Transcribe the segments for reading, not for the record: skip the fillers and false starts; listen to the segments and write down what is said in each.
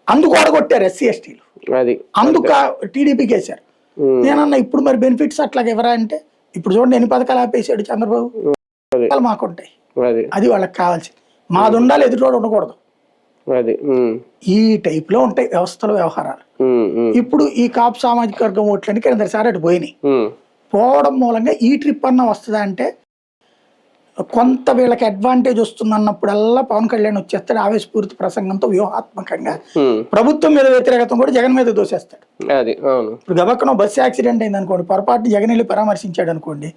అందుకు ఓడగొట్టారు ఎస్సీ ఎస్టీలు, అందుకు టీడీపీకి వేశారు. నేనన్నా ఇప్పుడు మరి బెనిఫిట్స్ అట్లాగే ఎవరా అంటే, ఇప్పుడు చూడండి ఎన్ని పథకాలు ఆపేసాడు చంద్రబాబు. మాకుంటాయి, అది వాళ్ళకి కావాల్సింది. మాది ఉండాలి, ఎదుటోడు ఉండకూడదు. ఈ టైప్ లో ఉంటాయి వ్యవస్థల వ్యవహారాలు. ఇప్పుడు ఈ కాపు సామాజిక వర్గం ఓట్లని కిందసారి అటు పోయినాయి. పోవడం మూలంగా ఈ ట్రిప్ అన్న వస్తుందా అంటే, కొంత వీళ్ళకి అడ్వాంటేజ్ వస్తుంది అన్నప్పుడల్లా పవన్ కళ్యాణ్ వచ్చేస్తాడు ఆవేశపూరిత ప్రసంగంతో, వ్యూహాత్మకంగా ప్రభుత్వం మీద వ్యతిరేకత కూడా జగన్ మీద దోసేస్తాడు. ఇప్పుడు గబక్కన బస్సు యాక్సిడెంట్ అయింది అనుకోండి, పొరపాటు జగన్ వెళ్ళి పరామర్శించాడు అనుకోండి,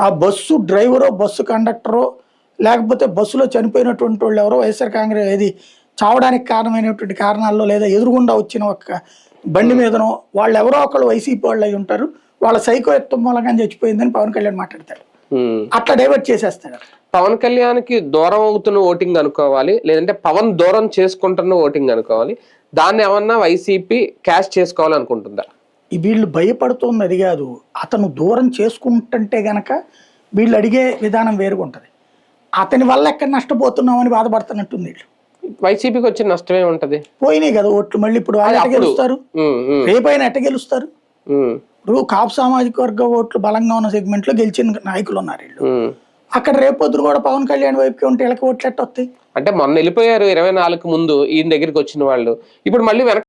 ఆ బస్సు డ్రైవరో బస్సు కండక్టరో లేకపోతే బస్సులో చనిపోయినటువంటి వాళ్ళు ఎవరో వైఎస్ఆర్ కాంగ్రెస్ ఏది చావడానికి కారణమైనటువంటి కారణాల్లో లేదా ఎదురుగుండా వచ్చిన ఒక బండి మీదనో వాళ్ళు ఎవరో ఒకళ్ళు వైసీపీ వాళ్ళు అయి ఉంటారు, వాళ్ళ సైకోయత్వం మూలంగా చచ్చిపోయిందని పవన్ కళ్యాణ్ మాట్లాడతాడు. అట్లా డైవర్ట్ చేసేస్తాడు. పవన్ కళ్యాణ్ కి దూరం అవుతున్న ఓటింగ్ అనుకోవాలి, లేదంటే పవన్ దూరం చేసుకుంటున్న ఓటింగ్ అనుకోవాలి, దాన్ని ఏమన్నా వైసీపీ క్యాష్ చేసుకోవాలనుకుంటుందా? వీళ్ళు భయపడుతుంది అది కాదు, అతను దూరం చేసుకుంటుంటే గనక వీళ్ళు అడిగే విధానం వేరుగా ఉంటది. అతని వల్ల ఎక్కడ నష్టపోతున్నామని బాధపడుతున్నట్టుంది. వీళ్ళు వైసీపీకి వచ్చిన నష్టమే ఉంటది, పోయినాయి కదా ఓట్లు. మళ్ళీ ఇప్పుడు వాళ్ళు ఎట్ట గెలుస్తారు, రేపైనా ఎట్ట గెలుస్తారు? ఇప్పుడు కాపు సామాజిక వర్గ ఓట్లు బలంగా ఉన్న సెగ్మెంట్ లో గెలిచిన నాయకులు ఉన్నారు వీళ్ళు. అక్కడ రేపొద్దు కూడా పవన్ కళ్యాణ్ వైపుకి ఉంటే వీళ్ళకి ఓట్లు ఎట్ట వస్తాయి? అంటే మొన్న వెళ్ళిపోయారు 24 ముందు ఈయన దగ్గరికి వచ్చిన వాళ్ళు, ఇప్పుడు మళ్ళీ వెనక